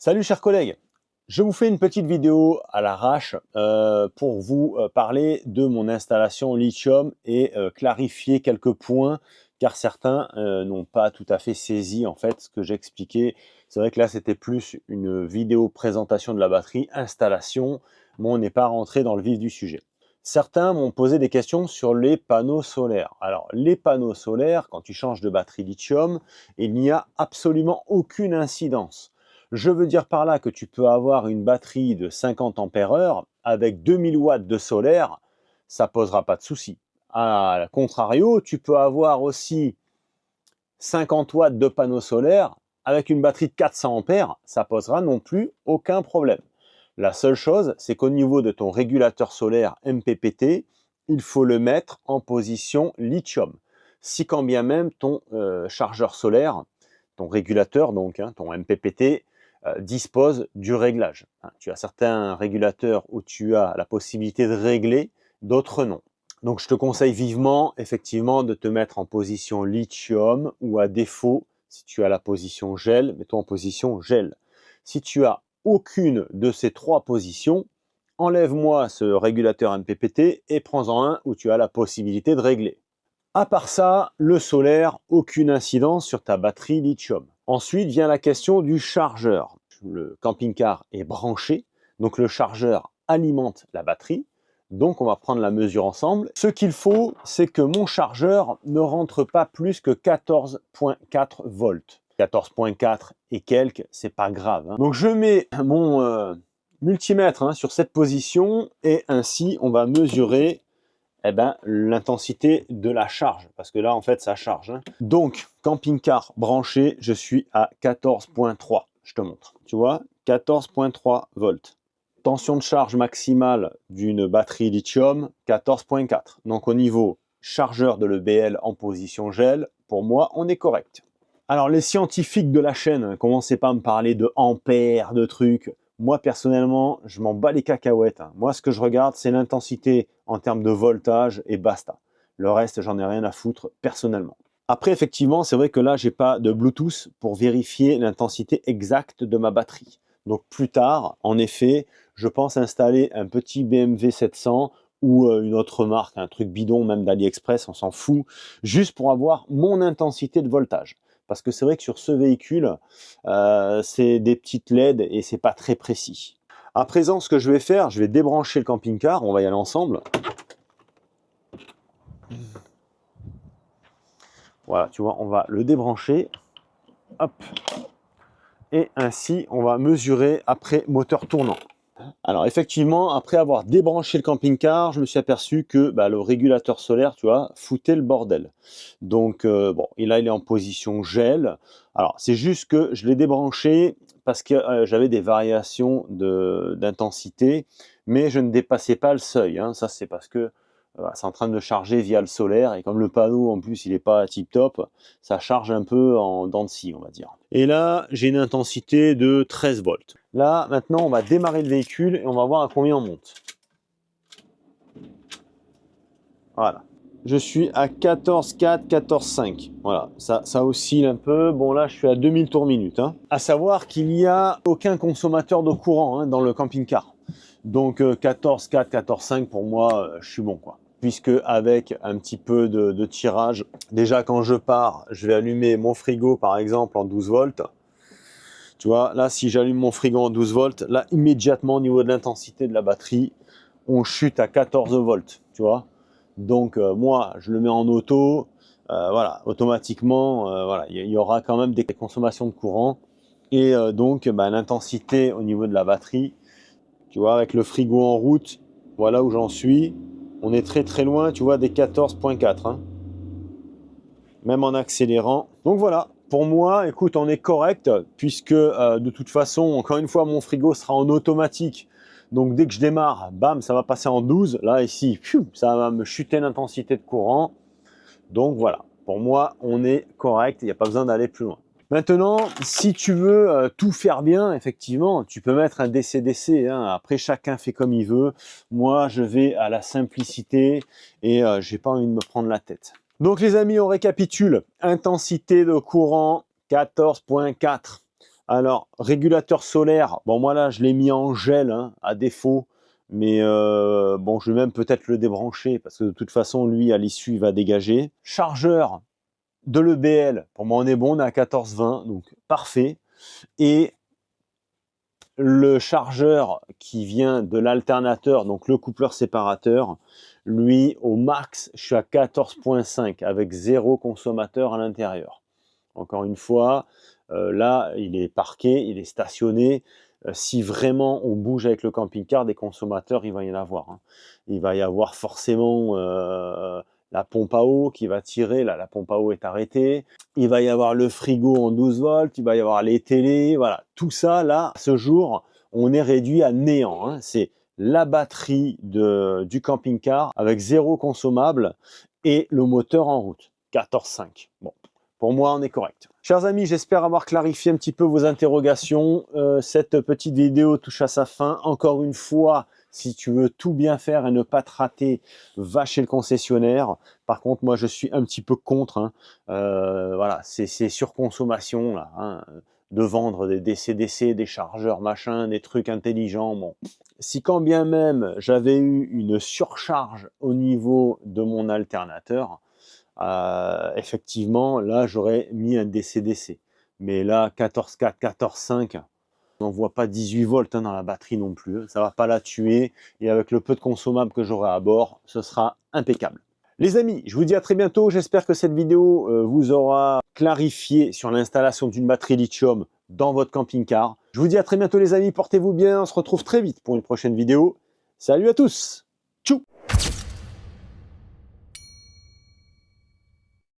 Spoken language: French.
Salut chers collègues, je vous fais une petite vidéo à l'arrache pour vous parler de mon installation lithium et clarifier quelques points car certains n'ont pas tout à fait saisi en fait ce que j'ai expliqué. C'est vrai que là c'était plus une vidéo présentation de la batterie, installation, mais on n'est pas rentré dans le vif du sujet. Certains m'ont posé des questions sur les panneaux solaires. Alors les panneaux solaires, quand tu changes de batterie lithium, il n'y a absolument aucune incidence. Je veux dire par là que tu peux avoir une batterie de 50 ampères-heure avec 2000 watts de solaire, ça ne posera pas de souci. À contrario, tu peux avoir aussi 50 watts de panneau solaire avec une batterie de 400 ampères, ça posera non plus aucun problème. La seule chose, c'est qu'au niveau de ton régulateur solaire MPPT, il faut le mettre en position lithium. Si quand bien même ton chargeur solaire, ton régulateur donc, ton MPPT, dispose du réglage. Tu as certains régulateurs où tu as la possibilité de régler, d'autres non. Donc je te conseille vivement effectivement de te mettre en position lithium ou à défaut, si tu as la position gel, mets-toi en position gel. Si tu as aucune de ces trois positions, enlève-moi ce régulateur MPPT et prends-en un où tu as la possibilité de régler. À part ça, le solaire, aucune incidence sur ta batterie lithium. Ensuite vient la question du chargeur. Le camping-car est branché, donc le chargeur alimente la batterie. Donc on va prendre la mesure ensemble. Ce qu'il faut, c'est que mon chargeur ne rentre pas plus que 14,4 volts. 14,4 et quelques, c'est pas grave. Donc je mets mon multimètre sur cette position et ainsi on va mesurer l'intensité de la charge, parce que là en fait ça charge. Donc camping-car branché, je suis à 14,3, je te montre, tu vois, 14,3 volts. Tension de charge maximale d'une batterie lithium, 14,4. Donc au niveau chargeur de l'EBL en position gel, pour moi on est correct. Alors les scientifiques de la chaîne, commencez pas à me parler de ampères, de trucs. Moi, personnellement, je m'en bats les cacahuètes. Moi, ce que je regarde, c'est l'intensité en termes de voltage et basta. Le reste, j'en ai rien à foutre personnellement. Après, effectivement, c'est vrai que là, j'ai pas de Bluetooth pour vérifier l'intensité exacte de ma batterie. Donc plus tard, en effet, je pense installer un petit BMW 700 ou une autre marque, un truc bidon même d'AliExpress, on s'en fout, juste pour avoir mon intensité de voltage. Parce que c'est vrai que sur ce véhicule, c'est des petites LED et c'est pas très précis. À présent, ce que je vais faire, je vais débrancher le camping-car, on va y aller ensemble. Voilà, tu vois, on va le débrancher. Hop. Et ainsi, on va mesurer après moteur tournant. Alors effectivement, après avoir débranché le camping-car, je me suis aperçu que le régulateur solaire, tu vois, foutait le bordel. Donc bon, et là il est en position gel. Alors c'est juste que je l'ai débranché parce que j'avais des variations d'intensité, mais je ne dépassais pas le seuil. Ça c'est parce que c'est en train de charger via le solaire et comme le panneau en plus il n'est pas tip top, ça charge un peu en dents de scie on va dire. Et là j'ai une intensité de 13 volts. Là maintenant on va démarrer le véhicule et on va voir à combien on monte. Voilà. Je suis à 14,4, 14,5. Voilà, ça oscille un peu. Bon là je suis à 2000 tours minute. À savoir qu'il n'y a aucun consommateur d'eau courant dans le camping-car. Donc 14,4, 14,5 pour moi je suis bon quoi. Puisque avec un petit peu de tirage, déjà quand je pars, je vais allumer mon frigo par exemple en 12 volts. Tu vois, là si j'allume mon frigo en 12 volts, là immédiatement au niveau de l'intensité de la batterie, on chute à 14 volts, tu vois. Donc moi je le mets en auto, voilà, automatiquement, voilà, il y aura quand même des consommations de courant. Et donc l'intensité au niveau de la batterie, tu vois, avec le frigo en route, voilà où j'en suis. On est très très loin, tu vois, des 14,4, même en accélérant. Donc voilà, pour moi, écoute, on est correct, puisque de toute façon, encore une fois, mon frigo sera en automatique. Donc dès que je démarre, bam, ça va passer en 12. Là, ici, ça va me chuter l'intensité de courant. Donc voilà, pour moi, on est correct, il n'y a pas besoin d'aller plus loin. Maintenant, si tu veux tout faire bien, effectivement, tu peux mettre un DC-DC. Après, chacun fait comme il veut. Moi, je vais à la simplicité et j'ai pas envie de me prendre la tête. Donc les amis, on récapitule. Intensité de courant 14,4. Alors, régulateur solaire, bon moi là je l'ai mis en gel hein, à défaut, mais bon je vais même peut-être le débrancher parce que de toute façon lui à l'issue il va dégager. Chargeur de l'EBL, pour moi on est bon, on est à 14,20 donc parfait. Et le chargeur qui vient de l'alternateur, donc le coupleur séparateur, lui au max je suis à 14,5 avec 0 consommateur à l'intérieur. Encore une fois, là, il est parqué, il est stationné. Si vraiment on bouge avec le camping-car, des consommateurs, il va y en avoir. Hein. Il va y avoir forcément la pompe à eau qui va tirer. Là, la pompe à eau est arrêtée. Il va y avoir le frigo en 12 volts. Il va y avoir les télés. Voilà, tout ça, là, à ce jour, on est réduit à néant. Hein. C'est la batterie du camping-car avec 0 consommable et le moteur en route, 14,5. Bon. Pour moi, on est correct. Chers amis, j'espère avoir clarifié un petit peu vos interrogations. Cette petite vidéo touche à sa fin. Encore une fois, si tu veux tout bien faire et ne pas te rater, va chez le concessionnaire. Par contre, moi, je suis un petit peu contre. Hein. Voilà, c'est surconsommation là, hein, de vendre des DC-DC, des chargeurs, machin, des trucs intelligents. Bon, si quand bien même j'avais eu une surcharge au niveau de mon alternateur, effectivement, là, j'aurais mis un DC-DC. Mais là, 14,4, 14,5, on n'en voit pas 18 volts hein, dans la batterie non plus. Ça ne va pas la tuer. Et avec le peu de consommable que j'aurai à bord, ce sera impeccable. Les amis, je vous dis à très bientôt. J'espère que cette vidéo vous aura clarifié sur l'installation d'une batterie lithium dans votre camping-car. Je vous dis à très bientôt les amis. Portez-vous bien. On se retrouve très vite pour une prochaine vidéo. Salut à tous!